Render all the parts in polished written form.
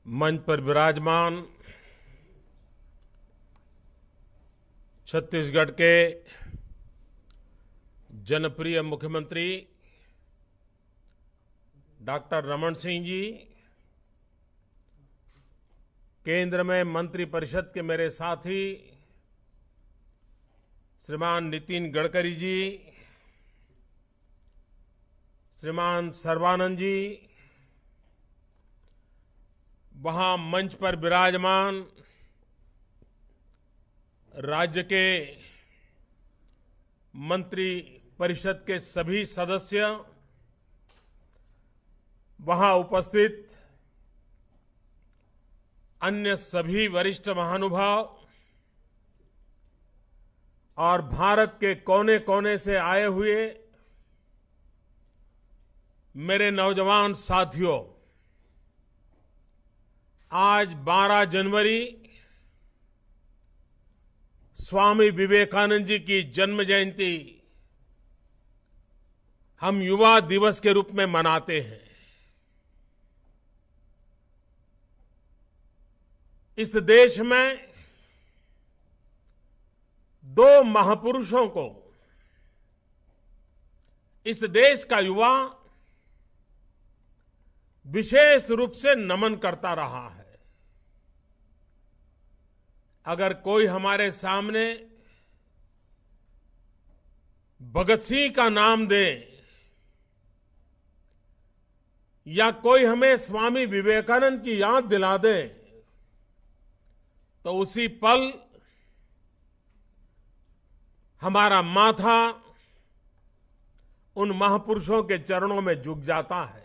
मंच पर विराजमान छत्तीसगढ़ के जनप्रिय मुख्यमंत्री डॉक्टर रमन सिंह जी, केंद्र में मंत्रिपरिषद के मेरे साथी श्रीमान नितिन गडकरी जी, श्रीमान सर्बानंद जी, वहां मंच पर विराजमान राज्य के मंत्री परिषद के सभी सदस्य, वहां उपस्थित अन्य सभी वरिष्ठ महानुभाव और भारत के कोने कोने से आए हुए मेरे नौजवान साथियों, आज 12 जनवरी स्वामी विवेकानंद जी की जन्म जयंती हम युवा दिवस के रूप में मनाते हैं। इस देश में दो महापुरुषों को इस देश का युवा विशेष रूप से नमन करता रहा है। अगर कोई हमारे सामने भगत सिंह का नाम दे या कोई हमें स्वामी विवेकानंद की याद दिला दे तो उसी पल हमारा माथा उन महापुरुषों के चरणों में झुक जाता है।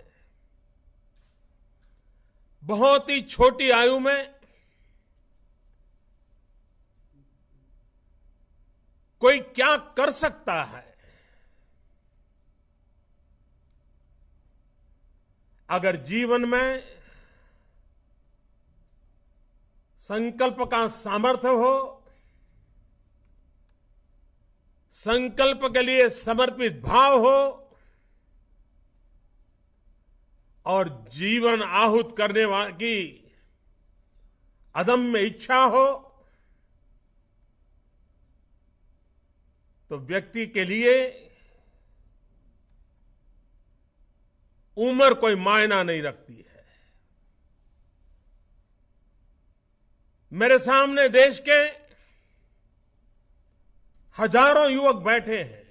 बहुत ही छोटी आयु में कोई क्या कर सकता है, अगर जीवन में संकल्प का सामर्थ्य हो, संकल्प के लिए समर्पित भाव हो और जीवन आहूत करने की अदम्य इच्छा हो, तो व्यक्ति के लिए उम्र कोई मायना नहीं रखती है। मेरे सामने देश के हजारों युवक बैठे हैं।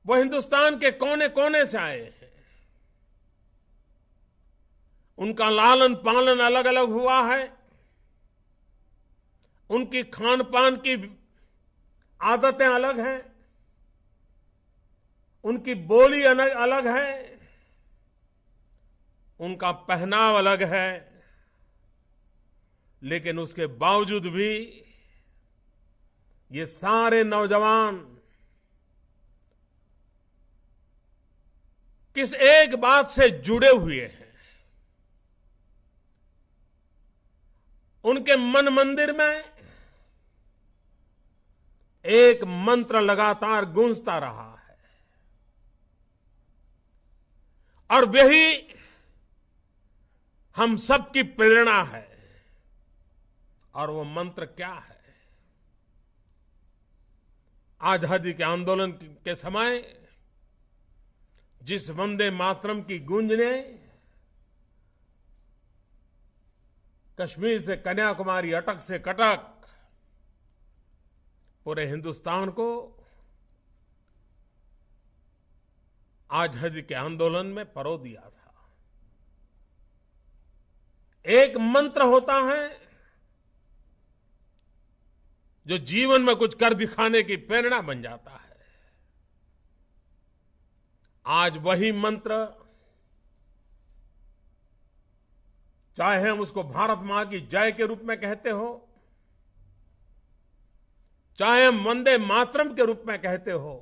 वो हिंदुस्तान के कोने कोने से आए हैं। उनका लालन पालन अलग अलग हुआ है। उनकी खान पान की आदतें अलग हैं। उनकी बोली अलग है। उनका पहनाव अलग है। लेकिन उसके बावजूद भी ये सारे नौजवान किस एक बात से जुड़े हुए हैं। उनके मन मंदिर में एक मंत्र लगातार गूंजता रहा है और वही हम सबकी प्रेरणा है। और वो मंत्र क्या है? आजादी के आंदोलन के समय जिस वंदे मातरम की गूंज ने कश्मीर से कन्याकुमारी, अटक से कटक पूरे हिंदुस्तान को आजादी के आंदोलन में परो दिया था। एक मंत्र होता है जो जीवन में कुछ कर दिखाने की प्रेरणा बन जाता है। आज वही मंत्र, चाहे हम उसको भारत मां की जय के रूप में कहते हो, चाहे हम वंदे मातरम के रूप में कहते हो,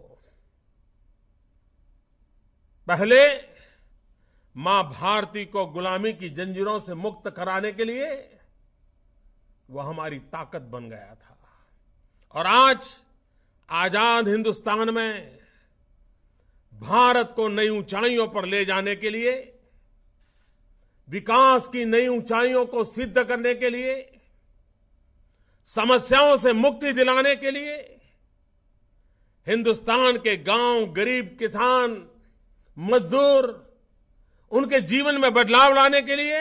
पहले मां भारती को गुलामी की जंजीरों से मुक्त कराने के लिए वह हमारी ताकत बन गया था। और आज आजाद हिंदुस्तान में भारत को नई ऊंचाइयों पर ले जाने के लिए विकास की नई ऊंचाइयों को सिद्ध करने के लिए, समस्याओं से मुक्ति दिलाने के लिए, हिंदुस्तान के गांव, गरीब किसान, मजदूर, उनके जीवन में बदलाव लाने के लिए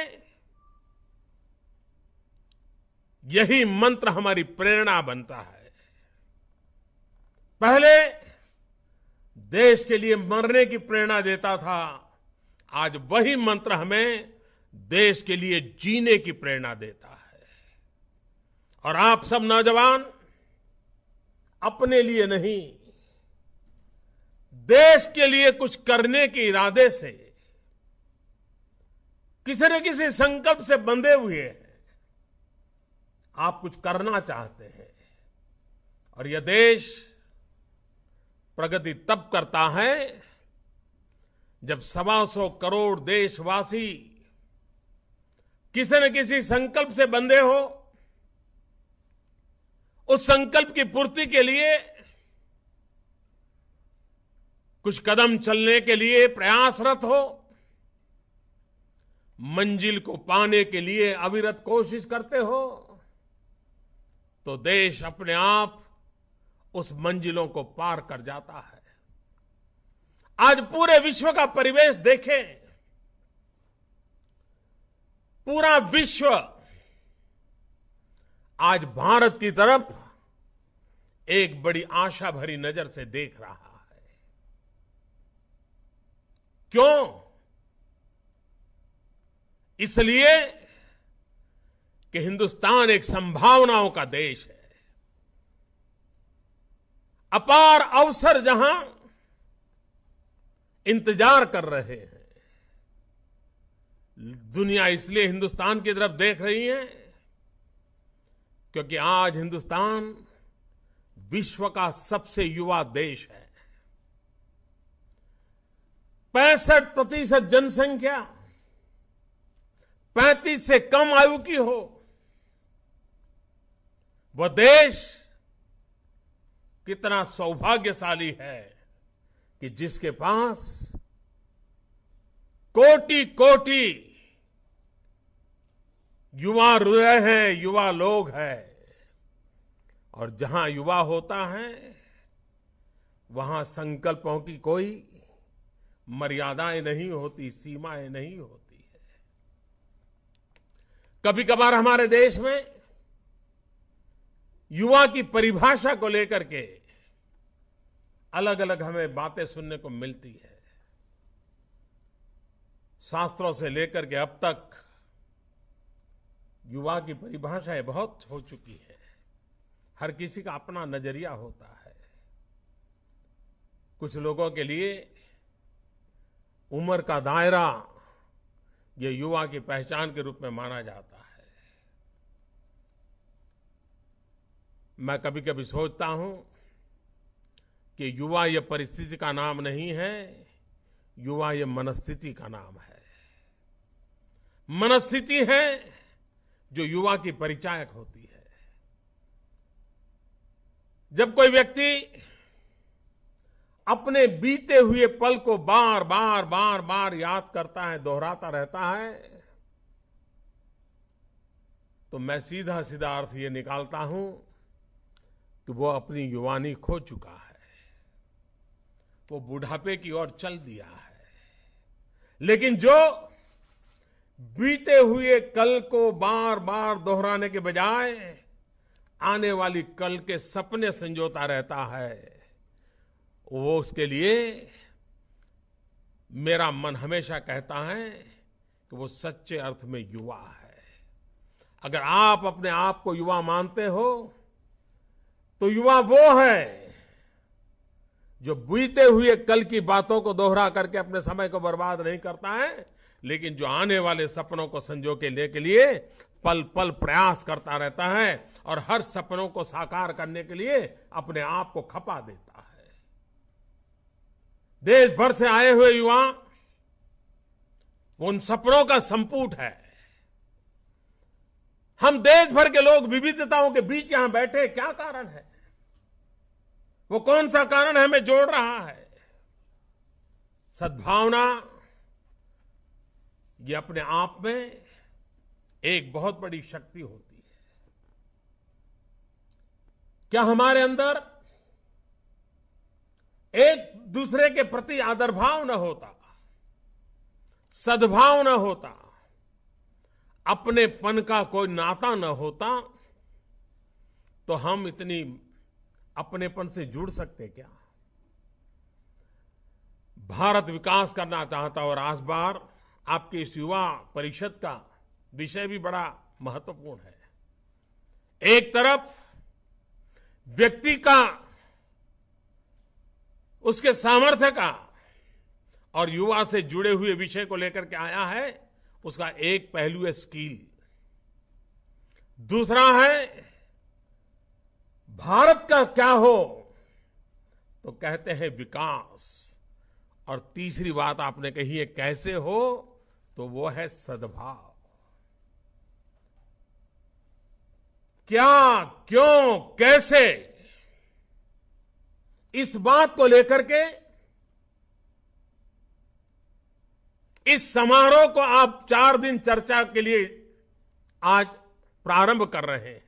यही मंत्र हमारी प्रेरणा बनता है। पहले देश के लिए मरने की प्रेरणा देता था, आज वही मंत्र हमें देश के लिए जीने की प्रेरणा देता है। और आप सब नौजवान अपने लिए नहीं, देश के लिए कुछ करने के इरादे से, किसी न किसी संकल्प से बंधे हुए हैं। आप कुछ करना चाहते हैं और यह देश प्रगति तब करता है जब 125 करोड़ देशवासी किसी न किसी संकल्प से बंधे हो, उस संकल्प की पूर्ति के लिए कुछ कदम चलने के लिए प्रयासरत हो, मंजिल को पाने के लिए अविरत कोशिश करते हो, तो देश अपने आप उस मंजिलों को पार कर जाता है। आज पूरे विश्व का परिवेश देखें, पूरा विश्व आज भारत की तरफ एक बड़ी आशा भरी नजर से देख रहा है। क्यों? इसलिए कि हिंदुस्तान एक संभावनाओं का देश है। अपार अवसर जहां इंतजार कर रहे हैं, दुनिया इसलिए हिंदुस्तान की तरफ देख रही है क्योंकि आज हिंदुस्तान विश्व का सबसे युवा देश है। 65% जनसंख्या 35 से कम आयु की हो, वह देश कितना सौभाग्यशाली है कि जिसके पास कोटि कोटि युवा हृदय हैं, युवा लोग हैं। और जहां युवा होता है वहां संकल्पों की कोई मर्यादाएं नहीं होती, सीमाएं नहीं होती है। कभी कभार हमारे देश में युवा की परिभाषा को लेकर के अलग अलग हमें बातें सुनने को मिलती है। शास्त्रों से लेकर के अब तक युवा की परिभाषाएं बहुत हो चुकी है। हर किसी का अपना नजरिया होता है। कुछ लोगों के लिए उम्र का दायरा ये युवा की पहचान के रूप में माना जाता है। मैं कभी कभी सोचता हूं कि युवा ये परिस्थिति का नाम नहीं है, युवा ये मनस्थिति का नाम है। मनस्थिति है जो युवा की परिचायक होती है। जब कोई व्यक्ति अपने बीते हुए पल को बार बार बार बार याद करता है, दोहराता रहता है, तो मैं सीधा सीधा अर्थ ये निकालता हूं कि वो अपनी युवानी खो चुका है, वो बुढ़ापे की ओर चल दिया है। लेकिन जो बीते हुए कल को बार बार दोहराने के बजाय आने वाली कल के सपने संजोता रहता है, वो उसके लिए मेरा मन हमेशा कहता है कि वो सच्चे अर्थ में युवा है। अगर आप अपने आप को युवा मानते हो तो युवा वो है जो बीते हुए कल की बातों को दोहरा करके अपने समय को बर्बाद नहीं करता है, लेकिन जो आने वाले सपनों को संजो के लिए पल पल प्रयास करता रहता है और हर सपनों को साकार करने के लिए अपने आप को खपा देता है। देश भर से आए हुए युवा उन सपनों का संपुट है। हम देश भर के लोग विविधताओं के बीच यहां बैठे, क्या कारण है? वो कौन सा कारण हमें जोड़ रहा है? सद्भावना, ये अपने आप में एक बहुत बड़ी शक्ति होती है। क्या हमारे अंदर एक दूसरे के प्रति आदर भाव न होता, सद्भाव न होता, अपनेपन का कोई नाता न होता, तो हम इतनी अपनेपन से जुड़ सकते क्या? भारत विकास करना चाहता और आज बार आपके इस युवा परिषद का विषय भी बड़ा महत्वपूर्ण है। एक तरफ व्यक्ति का, उसके सामर्थ्य का और युवा से जुड़े हुए विषय को लेकर के आया है, उसका एक पहलू है स्किल, दूसरा है भारत का क्या हो तो कहते हैं विकास, और तीसरी बात आपने कही है कैसे हो तो वो है सद्भाव। क्या, क्यों, कैसे, इस बात को लेकर के इस समारोह को आप 4 दिन चर्चा के लिए आज प्रारंभ कर रहे हैं।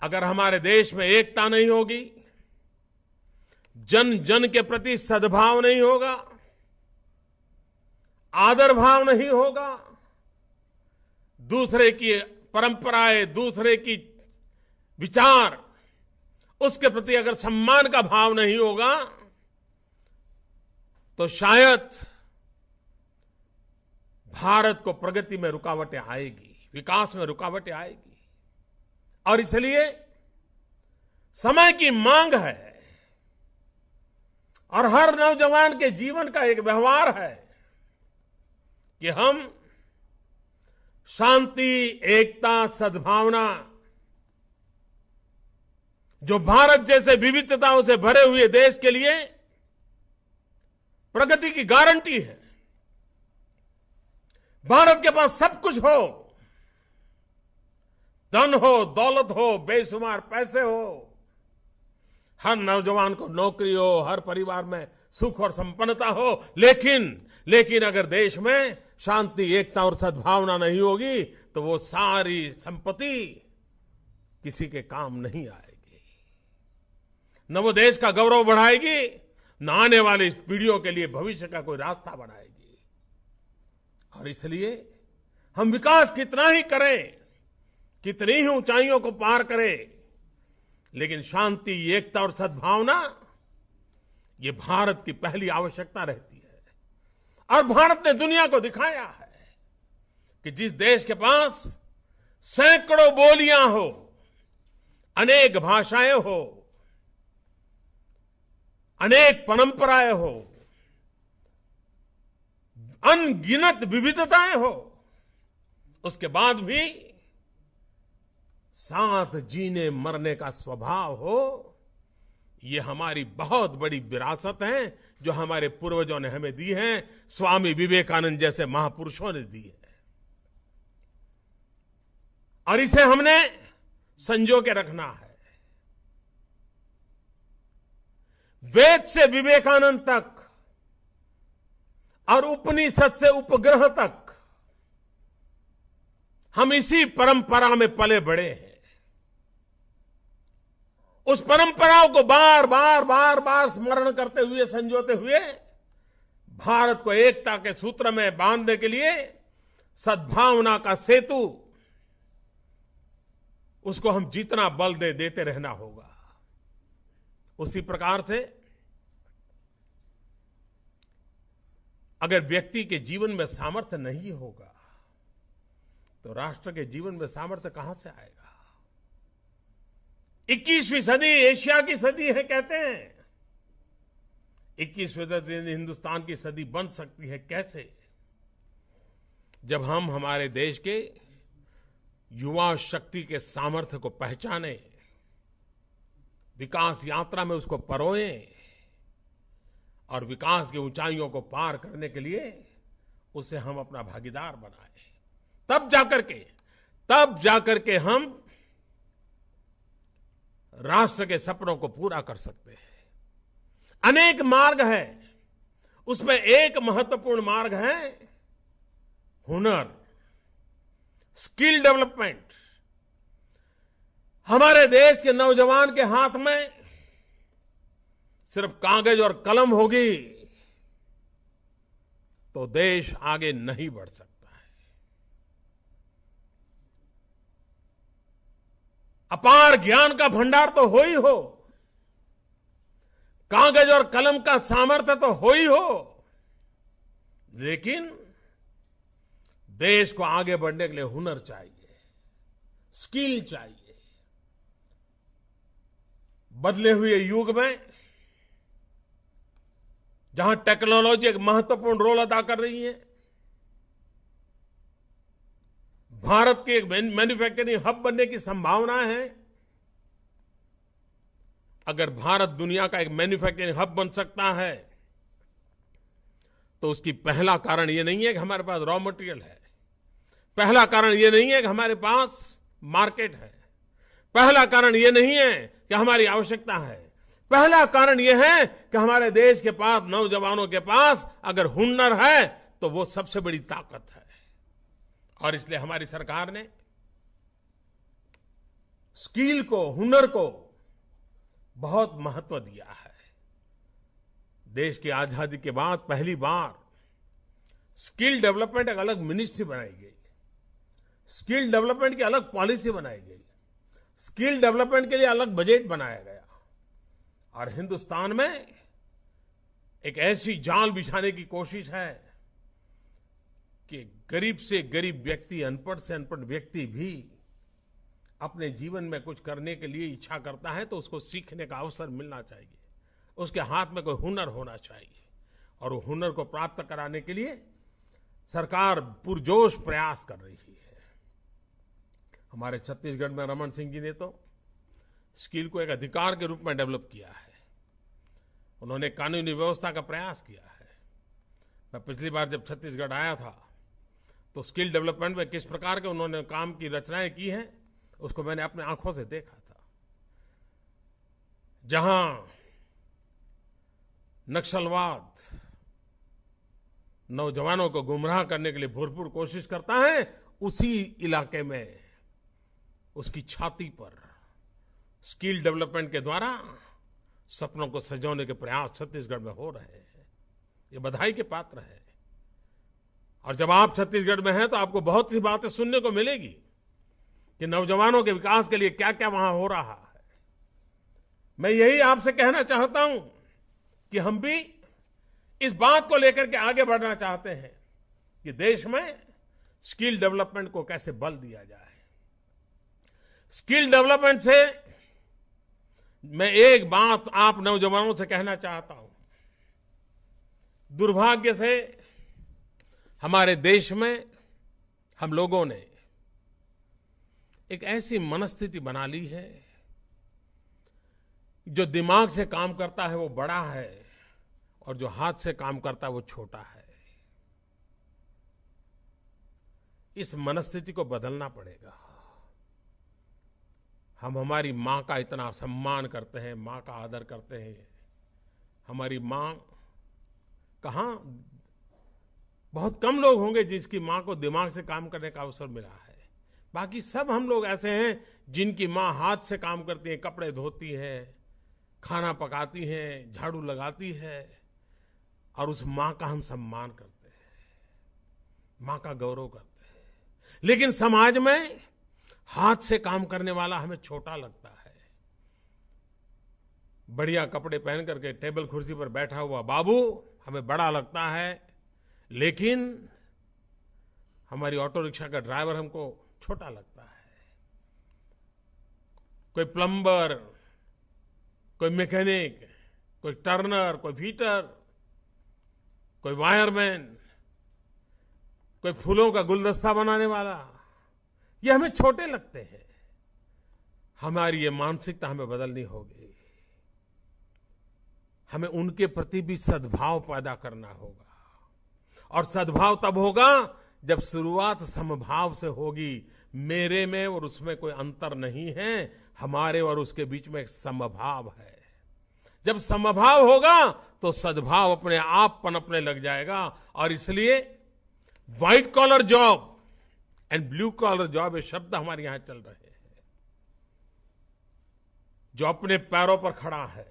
अगर हमारे देश में एकता नहीं होगी, जन जन के प्रति सद्भाव नहीं होगा, आदर भाव नहीं होगा, दूसरे की परंपराएं, दूसरे की विचार, उसके प्रति अगर सम्मान का भाव नहीं होगा, तो शायद भारत को प्रगति में रुकावटें आएगी, विकास में रुकावटें आएगी। और इसलिए समय की मांग है और हर नौजवान के जीवन का एक व्यवहार है कि हम शांति, एकता, सद्भावना, जो भारत जैसे विविधताओं से भरे हुए देश के लिए प्रगति की गारंटी है। भारत के पास सब कुछ हो, धन हो, दौलत हो, बेशुमार पैसे हो, हर नौजवान को नौकरी हो, हर परिवार में सुख और संपन्नता हो, लेकिन अगर देश में शांति, एकता और सद्भावना नहीं होगी तो वो सारी संपत्ति किसी के काम नहीं आएगी, न वो देश का गौरव बढ़ाएगी, न आने वाली पीढ़ियों के लिए भविष्य का कोई रास्ता बनाएगी। और इसलिए हम विकास कितना ही करें, कितनी ही ऊंचाइयों को पार करें, लेकिन शांति, एकता और सद्भावना ये भारत की पहली आवश्यकता रहती है। और भारत ने दुनिया को दिखाया है कि जिस देश के पास सैकड़ों बोलियां हो, अनेक भाषाएं हो, अनेक परंपराएं हो, अनगिनत विविधताएं हो, उसके बाद भी साथ जीने मरने का स्वभाव हो, ये हमारी बहुत बड़ी विरासत है जो हमारे पूर्वजों ने हमें दी है, स्वामी विवेकानंद जैसे महापुरुषों ने दी है। और इसे हमने संजो के रखना है। वेद से विवेकानंद तक और उपनिषद से उपग्रह तक हम इसी परंपरा में पले बढ़े हैं। उस परंपराओं को बार बार स्मरण करते हुए, संजोते हुए भारत को एकता के सूत्र में बांधने के लिए सद्भावना का सेतु, उसको हम जितना बल देते रहना होगा। उसी प्रकार से अगर व्यक्ति के जीवन में सामर्थ्य नहीं होगा तो राष्ट्र के जीवन में सामर्थ्य कहां से आएगा? 21वीं सदी एशिया की सदी है कहते हैं। 21वीं सदी हिंदुस्तान की सदी बन सकती है कैसे? जब हम हमारे देश के युवा शक्ति के सामर्थ्य को पहचाने, विकास यात्रा में उसको परोएं और विकास की ऊंचाइयों को पार करने के लिए उसे हम अपना भागीदार बनाएं, तब जाकर के हम राष्ट्र के सपनों को पूरा कर सकते हैं। अनेक मार्ग हैं, उसमें एक महत्वपूर्ण मार्ग है हुनर, स्किल डेवलपमेंट। हमारे देश के नौजवान के हाथ में सिर्फ कागज और कलम होगी तो देश आगे नहीं बढ़ सकता है। अपार ज्ञान का भंडार तो हो ही हो, कागज और कलम का सामर्थ्य तो हो ही हो, लेकिन देश को आगे बढ़ने के लिए हुनर चाहिए, स्किल चाहिए। बदले हुए युग में जहां टेक्नोलॉजी एक महत्वपूर्ण रोल अदा कर रही है, भारत के एक मैन्युफैक्चरिंग हब बनने की संभावना है। अगर भारत दुनिया का एक मैन्युफैक्चरिंग हब बन सकता है तो उसकी पहला कारण यह नहीं है कि हमारे पास रॉ मटेरियल है, पहला कारण यह नहीं है कि हमारे पास मार्केट है, पहला कारण यह नहीं है कि हमारी आवश्यकता है, पहला कारण यह है कि हमारे देश के पास, नौजवानों के पास अगर हुनर है तो वो सबसे बड़ी ताकत है। और इसलिए हमारी सरकार ने स्किल को, हुनर को बहुत महत्व दिया है। देश की आजादी के बाद पहली बार स्किल डेवलपमेंट एक अलग मिनिस्ट्री बनाई गई, स्किल डेवलपमेंट की अलग पॉलिसी बनाई गई, स्किल डेवलपमेंट के लिए अलग बजट बनाया गया। और हिंदुस्तान में एक ऐसी जाल बिछाने की कोशिश है कि गरीब से गरीब व्यक्ति, अनपढ़ से अनपढ़ व्यक्ति भी अपने जीवन में कुछ करने के लिए इच्छा करता है तो उसको सीखने का अवसर मिलना चाहिए, उसके हाथ में कोई हुनर होना चाहिए। और वो हुनर को प्राप्त कराने के लिए सरकार पुरजोश प्रयास कर रही है। हमारे छत्तीसगढ़ में रमन सिंह जी ने तो स्किल को एक अधिकार के रूप में डेवलप किया है। उन्होंने कानूनी व्यवस्था का प्रयास किया है। मैं पिछली बार जब छत्तीसगढ़ आया था तो स्किल डेवलपमेंट में किस प्रकार के उन्होंने काम की रचनाएं की हैं उसको मैंने अपने आंखों से देखा था। जहां नक्सलवाद नौजवानों को गुमराह करने के लिए भरपूर कोशिश करता है, उसी इलाके में उसकी छाती पर स्किल डेवलपमेंट के द्वारा सपनों को सजोने के प्रयास छत्तीसगढ़ में हो रहे हैं। ये बधाई के पात्र है। और जब आप छत्तीसगढ़ में हैं तो आपको बहुत सी बातें सुनने को मिलेगी कि नौजवानों के विकास के लिए क्या क्या वहां हो रहा है। मैं यही आपसे कहना चाहता हूं कि हम भी इस बात को लेकर के आगे बढ़ना चाहते हैं कि देश में स्किल डेवलपमेंट को कैसे बल दिया जाए। स्किल डेवलपमेंट से मैं एक बात आप नौजवानों से कहना चाहता हूं। दुर्भाग्य से हमारे देश में हम लोगों ने एक ऐसी मनस्थिति बना ली है, जो दिमाग से काम करता है वो बड़ा है और जो हाथ से काम करता है वो छोटा है। इस मनस्थिति को बदलना पड़ेगा। हम हमारी मां का इतना सम्मान करते हैं, मां का आदर करते हैं। हमारी मां कहां, बहुत कम लोग होंगे जिसकी मां को दिमाग से काम करने का अवसर मिला है। बाकी सब हम लोग ऐसे हैं जिनकी मां हाथ से काम करती है, कपड़े धोती है, खाना पकाती है, झाड़ू लगाती है, और उस मां का हम सम्मान करते हैं, मां का गौरव करते हैं। लेकिन समाज में हाथ से काम करने वाला हमें छोटा लगता है। बढ़िया कपड़े पहन करके टेबल कुर्सी पर बैठा हुआ बाबू हमें बड़ा लगता है, लेकिन हमारी ऑटो रिक्शा का ड्राइवर हमको छोटा लगता है। कोई प्लम्बर, कोई मैकेनिक, कोई टर्नर, कोई फीटर, कोई वायरमैन, कोई फूलों का गुलदस्ता बनाने वाला, ये हमें छोटे लगते हैं। हमारी ये मानसिकता हमें बदलनी होगी। हमें उनके प्रति भी सद्भाव पैदा करना होगा, और सद्भाव तब होगा जब शुरुआत समभाव से होगी। मेरे में और उसमें कोई अंतर नहीं है, हमारे और उसके बीच में एक समभाव है। जब समभाव होगा तो सद्भाव अपने आप पनपने लग जाएगा। और इसलिए white collar job and blue collar job, ये शब्द हमारे यहां चल रहे हैं। जो अपने पैरों पर खड़ा है,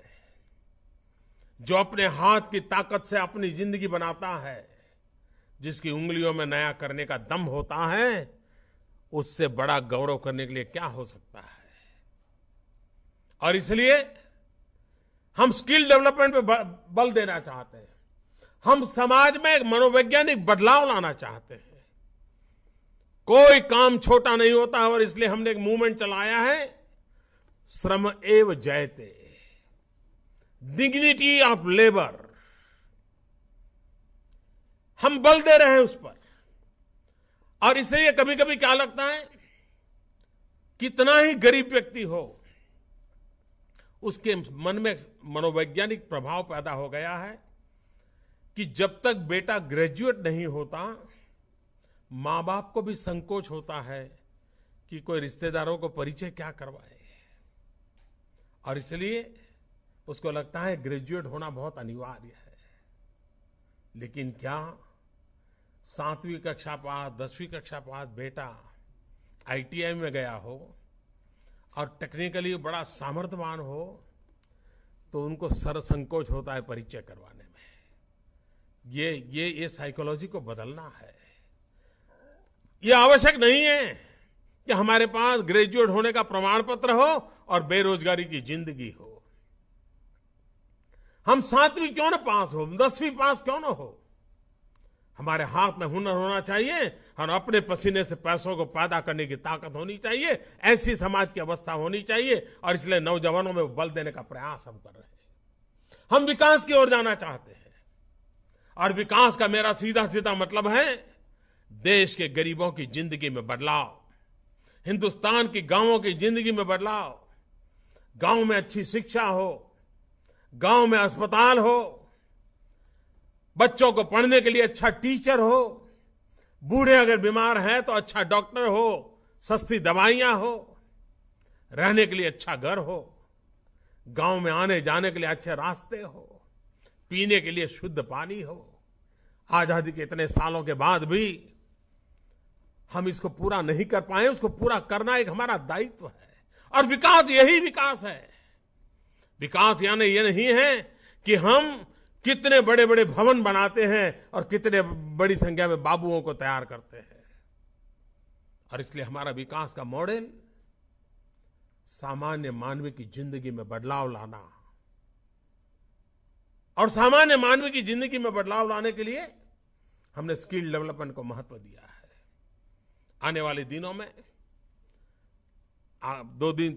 जो अपने हाथ की ताकत से अपनी जिंदगी बनाता है, जिसकी उंगलियों में नया करने का दम होता है, उससे बड़ा गौरव करने के लिए क्या हो सकता है। और इसलिए हम स्किल डेवलपमेंट पे बल देना चाहते हैं। हम समाज में एक मनोवैज्ञानिक बदलाव लाना चाहते हैं। कोई काम छोटा नहीं होता, और इसलिए हमने एक मूवमेंट चलाया है, श्रम एव जयते, डिग्निटी ऑफ लेबर। हम बल दे रहे हैं उस पर। और इसलिए कभी कभी क्या लगता है, कितना ही गरीब व्यक्ति हो, उसके मन में मनोवैज्ञानिक प्रभाव पैदा हो गया है कि जब तक बेटा ग्रेजुएट नहीं होता, मां बाप को भी संकोच होता है कि कोई रिश्तेदारों को परिचय क्या करवाए। और इसलिए उसको लगता है ग्रेजुएट होना बहुत अनिवार्य है। लेकिन क्या 7वीं कक्षा पास, 10वीं कक्षा पास बेटा ITI में गया हो और टेक्निकली बड़ा सामर्थ्यवान हो, तो उनको संकोच होता है परिचय करवाने में। ये साइकोलॉजी को बदलना है। ये आवश्यक नहीं है कि हमारे पास ग्रेजुएट होने का प्रमाण पत्र हो और बेरोजगारी की जिंदगी हो। हम 7वीं क्यों ना पास हो, 10वीं पास क्यों ना हो, हमारे हाथ में हुनर होना चाहिए और अपने पसीने से पैसों को पैदा करने की ताकत होनी चाहिए। ऐसी समाज की अवस्था होनी चाहिए। और इसलिए नौजवानों में बल देने का प्रयास हम कर रहे हैं। हम विकास की ओर जाना चाहते हैं। और विकास का मेरा सीधा सीधा मतलब है देश के गरीबों की जिंदगी में बदलाव, हिंदुस्तान की गांवों की जिंदगी में बदलाव। गांव में अच्छी शिक्षा हो, गांव में अस्पताल हो, बच्चों को पढ़ने के लिए अच्छा टीचर हो, बूढ़े अगर बीमार हैं तो अच्छा डॉक्टर हो, सस्ती दवाइयां हो, रहने के लिए अच्छा घर हो, गांव में आने जाने के लिए अच्छे रास्ते हो, पीने के लिए शुद्ध पानी हो। आजादी के इतने सालों के बाद भी हम इसको पूरा नहीं कर पाए। उसको पूरा करना एक हमारा दायित्व है। और विकास यही विकास है। विकास यानी ये नहीं है कि हम कितने बड़े बड़े भवन बनाते हैं और कितने बड़ी संख्या में बाबुओं को तैयार करते हैं। और इसलिए हमारा विकास का मॉडल सामान्य मानव की जिंदगी में बदलाव लाना। और सामान्य मानव की जिंदगी में बदलाव लाने के लिए हमने स्किल डेवलपमेंट को महत्व दिया है। आने वाले दिनों में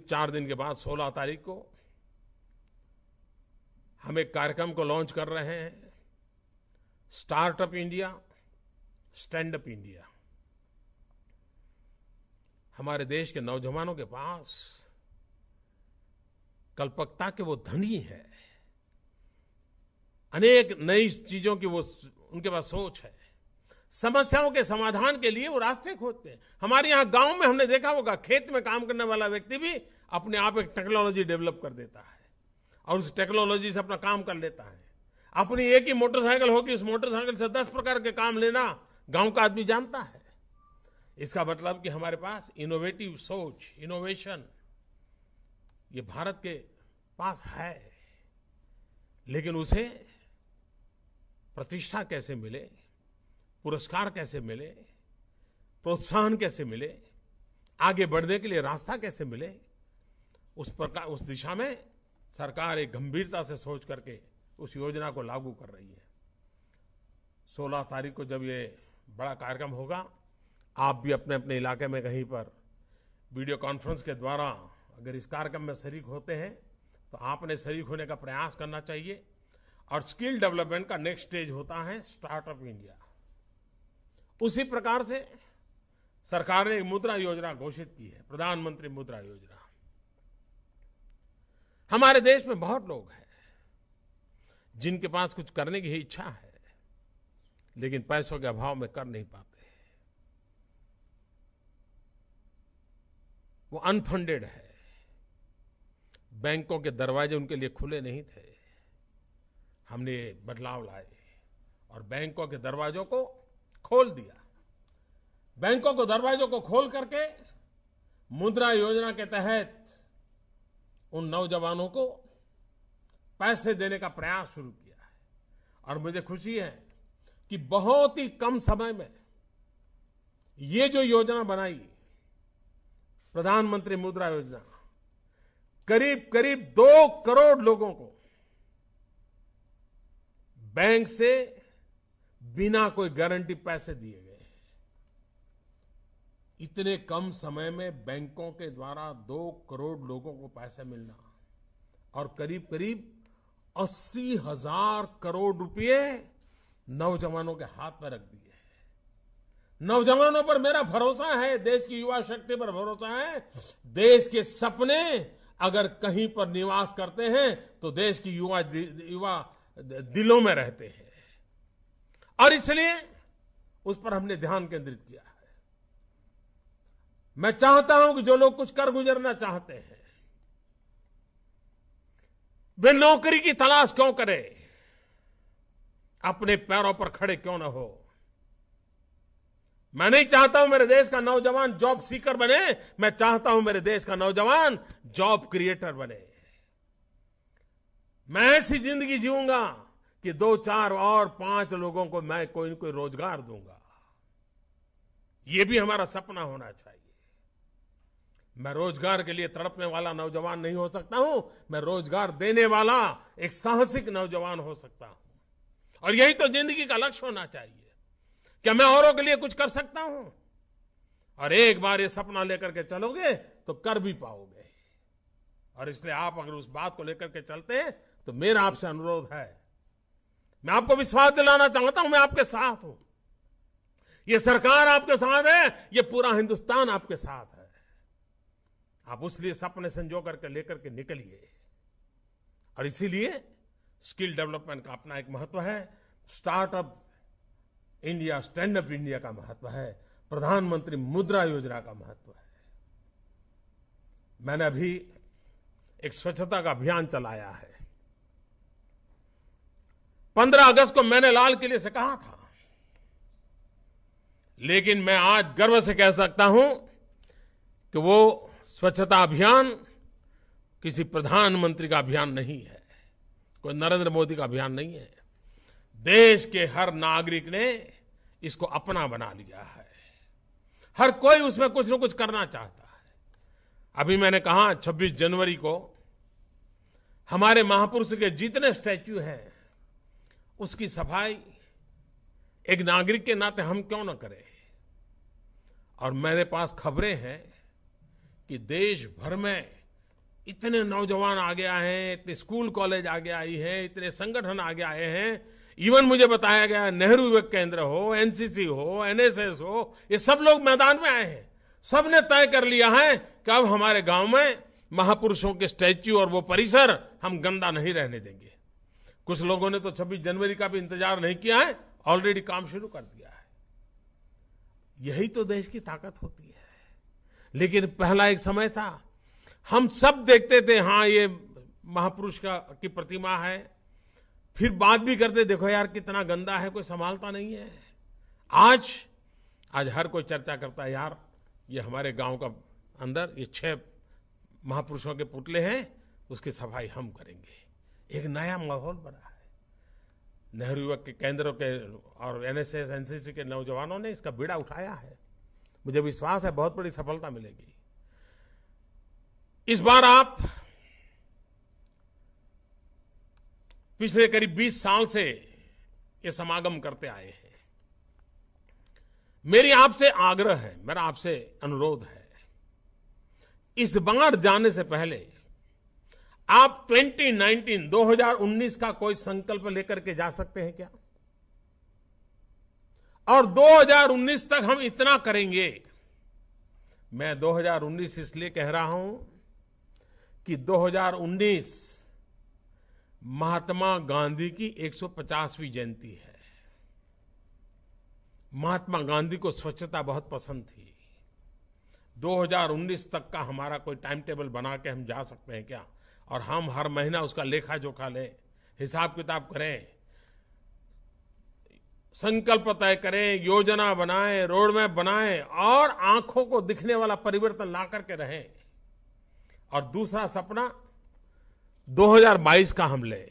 4 दिन के बाद 16 तारीख को हम एक कार्यक्रम को लॉन्च कर रहे हैं, startup India, stand up India. हमारे देश के नौजवानों के पास कल्पकता के वो धनी है, अनेक नई चीजों की वो उनके पास सोच है। समस्याओं के समाधान के लिए वो रास्ते खोजते हैं। हमारे यहां गांव में हमने देखा होगा, खेत में काम करने वाला व्यक्ति भी अपने आप एक टेक्नोलॉजी डेवलप कर देता है और उस टेक्नोलॉजी से अपना काम कर लेता है। अपनी एक ही मोटरसाइकिल होगी, उस मोटरसाइकिल से 10 प्रकार के काम लेना गांव का आदमी जानता है। इसका मतलब कि हमारे पास इनोवेटिव सोच, इनोवेशन, ये भारत के पास है। लेकिन उसे प्रतिष्ठा कैसे मिले, पुरस्कार कैसे मिले, प्रोत्साहन कैसे मिले, आगे बढ़ने के लिए रास्ता कैसे मिले, उस दिशा में सरकार एक गंभीरता से सोच करके उस योजना को लागू कर रही है। 16 तारीख को जब ये बड़ा कार्यक्रम होगा, आप भी अपने अपने इलाके में कहीं पर वीडियो कॉन्फ्रेंस के द्वारा अगर इस कार्यक्रम में शरीक होते हैं तो आपने शरीक होने का प्रयास करना चाहिए। और स्किल डेवलपमेंट का नेक्स्ट स्टेज होता है स्टार्टअप इंडिया। उसी प्रकार से सरकार ने एक मुद्रा योजना घोषित की है, प्रधानमंत्री मुद्रा योजना। हमारे देश में बहुत लोग हैं जिनके पास कुछ करने की इच्छा है, लेकिन पैसों के अभाव में कर नहीं पाते। वो अनफंडेड है, बैंकों के दरवाजे उनके लिए खुले नहीं थे। हमने बदलाव लाए और बैंकों के दरवाजों को खोल दिया। बैंकों के दरवाजों को खोल करके मुद्रा योजना के तहत उन नौजवानों को पैसे देने का प्रयास शुरू किया है। और मुझे खुशी है कि बहुत ही कम समय में ये जो योजना बनाई, प्रधानमंत्री मुद्रा योजना, करीब करीब 2 करोड़ लोगों को बैंक से बिना कोई गारंटी पैसे दिए गए। इतने कम समय में बैंकों के द्वारा 2 करोड़ लोगों को पैसे मिलना और करीब करीब 80,000 करोड़ रुपए नौजवानों के हाथ में रख दिए। नौजवानों पर मेरा भरोसा है, देश की युवा शक्ति पर भरोसा है। देश के सपने अगर कहीं पर निवास करते हैं तो देश की युवा दिलों में रहते हैं और इसलिए उस पर हमने ध्यान केंद्रित किया है। मैं चाहता हूं कि जो लोग कुछ कर गुजरना चाहते हैं वे नौकरी की तलाश क्यों करें, अपने पैरों पर खड़े क्यों न हो। मैं नहीं चाहता हूं मेरे देश का नौजवान जॉब सीकर बने, मैं चाहता हूं मेरे देश का नौजवान जॉब क्रिएटर बने। मैं ऐसी जिंदगी जीऊंगा कि 2, 4 और 5 लोगों को मैं कोई न कोई रोजगार दूंगा। ये भी हमारा सपना होना चाहिए। मैं रोजगार के लिए तड़पने वाला नौजवान नहीं हो सकता हूं, मैं रोजगार देने वाला एक साहसिक नौजवान हो सकता हूं। और यही तो जिंदगी का लक्ष्य होना चाहिए। क्या मैं औरों के लिए कुछ कर सकता हूं? और एक बार ये सपना लेकर के चलोगे तो कर भी पाओगे। और इसलिए आप अगर उस बात को लेकर के चलते हैं तो मेरा आपसे अनुरोध है, मैं आपको विश्वास दिलाना चाहता हूं, मैं आपके साथ हूं। ये सरकार आपके साथ है, ये पूरा हिंदुस्तान आपके साथ है। आप उस लिए सपने संजो करके लेकर के निकलिए। और इसीलिए स्किल डेवलपमेंट का अपना एक महत्व है, startup India, stand up India का महत्व है, प्रधानमंत्री मुद्रा योजना का महत्व है। मैंने अभी एक स्वच्छता का अभियान चलाया है। 15 अगस्त को मैंने लाल किले से कहा था, लेकिन मैं आज गर्व से कह सकता हूं कि वो स्वच्छता अभियान किसी प्रधानमंत्री का अभियान नहीं है, कोई नरेंद्र मोदी का अभियान नहीं है। देश के हर नागरिक ने इसको अपना बना लिया है। हर कोई उसमें कुछ न कुछ करना चाहता है। अभी मैंने कहा 26 जनवरी को हमारे महापुरुष के जितने स्टैच्यू हैं उसकी सफाई एक नागरिक के नाते हम क्यों न करें। और मेरे पास खबरें हैं कि देश भर में इतने नौजवान आगे आए हैं, इतने स्कूल कॉलेज आगे आई हैं, इतने संगठन आगे आए हैं। इवन मुझे बताया गया नेहरू युवा केंद्र हो, एनसीसी हो, एनएसएस हो, ये सब लोग मैदान में आए हैं। सबने तय कर लिया है कि अब हमारे गांव में महापुरुषों के स्टैच्यू और वो परिसर हम गंदा नहीं रहने देंगे। कुछ लोगों ने तो 26 जनवरी का भी इंतजार नहीं किया है, ऑलरेडी काम शुरू कर दिया है। यही तो देश की ताकत होती है। लेकिन पहला एक समय था, हम सब देखते थे हाँ ये महापुरुष की प्रतिमा है, फिर बात भी करते देखो यार कितना गंदा है, कोई संभालता नहीं है। आज हर कोई चर्चा करता है यार ये हमारे गांव का अंदर ये 6 महापुरुषों के पुतले हैं, उसकी सफाई हम करेंगे। एक नया माहौल बना है। नेहरू युवा के केंद्रों के और एनएसएस एनसीसी के नौजवानों ने इसका बीड़ा उठाया है। मुझे विश्वास है बहुत बड़ी सफलता मिलेगी। इस बार आप पिछले करीब 20 साल से ये समागम करते आए हैं। मेरी आपसे आग्रह है, मेरा आपसे अनुरोध है, इस बार जाने से पहले आप 2019 का कोई संकल्प लेकर के जा सकते हैं क्या? और 2019 तक हम इतना करेंगे। मैं 2019 इसलिए कह रहा हूं कि 2019 महात्मा गांधी की 150वीं जयंती है। महात्मा गांधी को स्वच्छता बहुत पसंद थी। 2019 तक का हमारा कोई टाइम टेबल बना के हम जा सकते हैं क्या? और हम हर महीना उसका लेखा जोखा लें, हिसाब किताब करें, संकल्प तय करें, योजना बनाएं, रोड मैप बनाएं और आंखों को दिखने वाला परिवर्तन ला करके रहें। और दूसरा सपना 2022 का हम लें।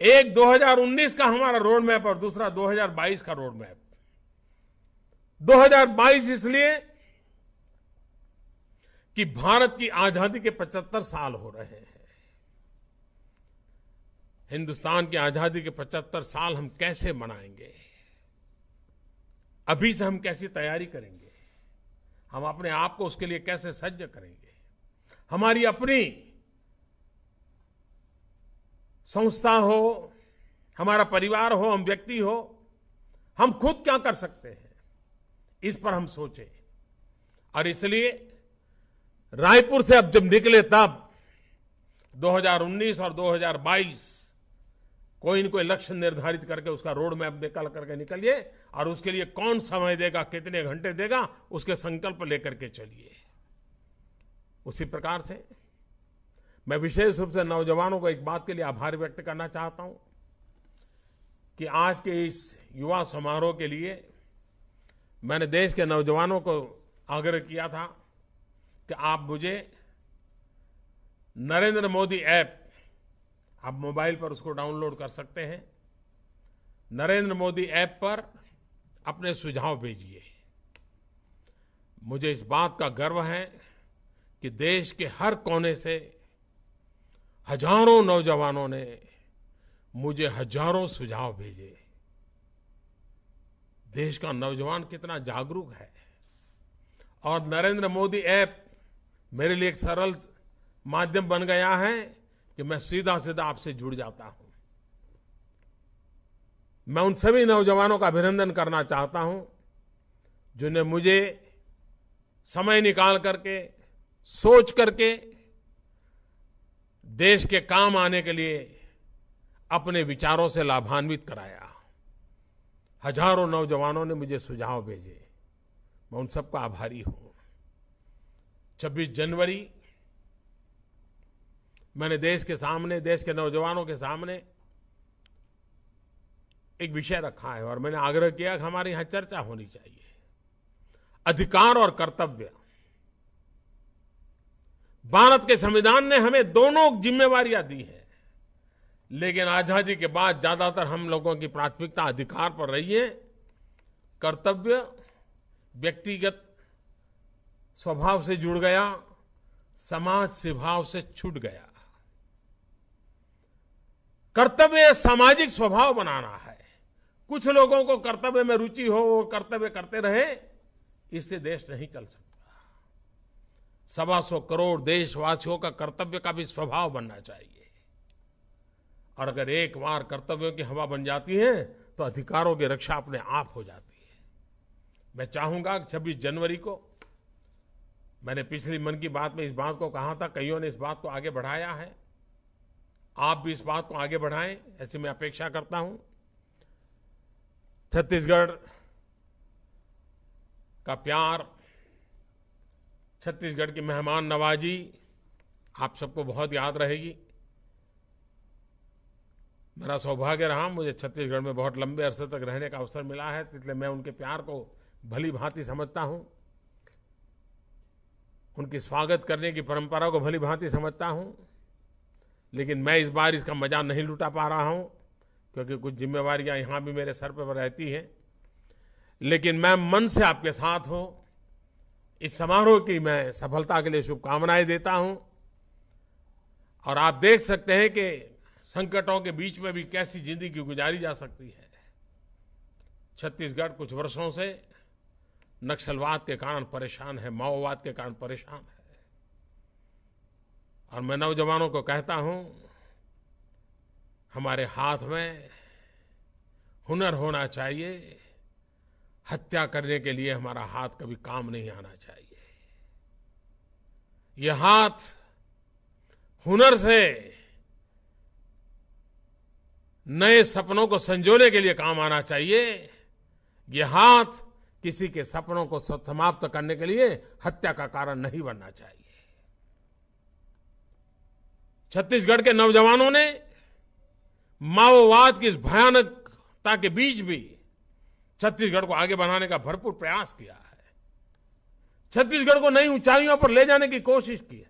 एक 2019 का हमारा रोड मैप और दूसरा 2022 का रोड मैप। 2022 इसलिए कि भारत की आजादी के 75 साल हो रहे हैं। हिंदुस्तान की आजादी के 75 साल हम कैसे मनाएंगे? अभी से हम कैसी तैयारी करेंगे? हम अपने आप को उसके लिए कैसे सज्ज करेंगे? हमारी अपनी संस्था हो, हमारा परिवार हो, हम व्यक्ति हो, हम खुद क्या कर सकते हैं, इस पर हम सोचें। और इसलिए रायपुर से अब जब निकले तब 2019 और 2022 कोई न कोई लक्ष्य निर्धारित करके उसका रोड मैप निकाल करके निकलिए और उसके लिए कौन समय देगा, कितने घंटे देगा, उसके संकल्प लेकर के चलिए। उसी प्रकार से मैं विशेष रूप से नौजवानों को एक बात के लिए आभार व्यक्त करना चाहता हूं कि आज के इस युवा समारोह के लिए मैंने देश के नौजवानों को आग्रह किया था कि आप मुझे नरेंद्र मोदी ऐप, आप मोबाइल पर उसको डाउनलोड कर सकते हैं, नरेंद्र मोदी ऐप पर अपने सुझाव भेजिए। मुझे इस बात का गर्व है कि देश के हर कोने से हजारों नौजवानों ने मुझे हजारों सुझाव भेजे। देश का नौजवान कितना जागरूक है और नरेंद्र मोदी ऐप मेरे लिए एक सरल माध्यम बन गया है कि मैं सीधा सीधा आपसे जुड़ जाता हूं। मैं उन सभी नौजवानों का अभिनंदन करना चाहता हूं जिन्हें मुझे समय निकाल करके, सोच करके देश के काम आने के लिए अपने विचारों से लाभान्वित कराया। हजारों नौजवानों ने मुझे सुझाव भेजे, मैं उन सबका आभारी हूं। 26 जनवरी मैंने देश के सामने, देश के नौजवानों के सामने एक विषय रखा है और मैंने आग्रह किया कि हमारे यहां चर्चा होनी चाहिए। अधिकार और कर्तव्य। भारत के संविधान ने हमें दोनों जिम्मेवारियां दी हैं, लेकिन आजादी के बाद ज्यादातर हम लोगों की प्राथमिकता अधिकार पर रही है। कर्तव्य व्यक्तिगत स्वभाव से जुड़ गया, समाज स्वभाव से छूट गया। कर्तव्य सामाजिक स्वभाव बनाना है। कुछ लोगों को कर्तव्य में रुचि हो, वो कर्तव्य करते रहे, इससे देश नहीं चल सकता। 125 करोड़ देशवासियों का कर्तव्य का भी स्वभाव बनना चाहिए। और अगर एक बार कर्तव्यों की हवा बन जाती है तो अधिकारों की रक्षा अपने आप हो जाती है। मैं चाहूंगा कि 26 जनवरी को, मैंने पिछली मन की बात में इस बात को कहा था, कईयों ने इस बात को आगे बढ़ाया है, आप भी इस बात को आगे बढ़ाएं, ऐसी मैं अपेक्षा करता हूं। छत्तीसगढ़ का प्यार, छत्तीसगढ़ की मेहमान नवाजी आप सबको बहुत याद रहेगी। मेरा सौभाग्य रहा, मुझे छत्तीसगढ़ में बहुत लंबे अरसे तक रहने का अवसर मिला है, इसलिए मैं उनके प्यार को भली भांति समझता हूं, उनकी स्वागत करने की परंपरा को भली भांति समझता हूं। लेकिन मैं इस बार इसका मजा नहीं लुटा पा रहा हूं क्योंकि कुछ जिम्मेवारियां यहां भी मेरे सर पर रहती हैं। लेकिन मैं मन से आपके साथ हूं। इस समारोह की मैं सफलता के लिए शुभकामनाएं देता हूं। और आप देख सकते हैं कि संकटों के बीच में भी कैसी जिंदगी गुजारी जा सकती है। छत्तीसगढ़ कुछ वर्षों से नक्सलवाद के कारण परेशान है, माओवाद के कारण परेशान है। और मैं नौजवानों को कहता हूं, हमारे हाथ में हुनर होना चाहिए। हत्या करने के लिए हमारा हाथ कभी काम नहीं आना चाहिए। यह हाथ हुनर से नए सपनों को संजोने के लिए काम आना चाहिए। यह हाथ किसी के सपनों को समाप्त करने के लिए हत्या का कारण नहीं बनना चाहिए। छत्तीसगढ़ के नौजवानों ने माओवाद की इस भयानकता के बीच भी छत्तीसगढ़ को आगे बढ़ाने का भरपूर प्रयास किया है। छत्तीसगढ़ को नई ऊंचाइयों पर ले जाने की कोशिश की है।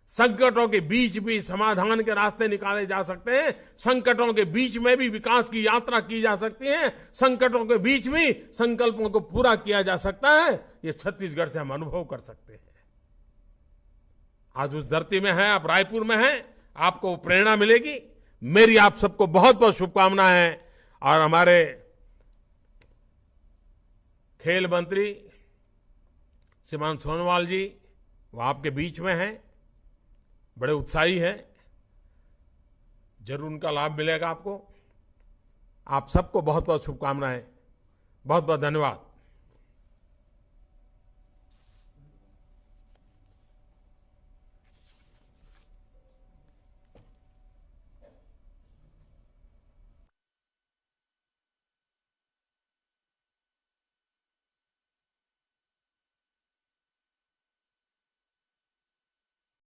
संकटों के बीच भी समाधान के रास्ते निकाले जा सकते हैं। संकटों के बीच में भी विकास की यात्रा की जा सकती है। संकटों के बीच भी संकल्पों को पूरा किया जा सकता है। ये छत्तीसगढ़ से हम अनुभव कर सकते हैं। आज उस धरती में है, आप रायपुर में हैं, आपको प्रेरणा मिलेगी। मेरी आप सबको बहुत बहुत शुभकामनाएं। और हमारे खेल मंत्री श्रीमान सोनोवाल जी, वो आपके बीच में हैं, बड़े उत्साही हैं। जरूर उनका लाभ मिलेगा आपको। आप सबको बहुत बहुत शुभकामनाएं। बहुत बहुत धन्यवाद।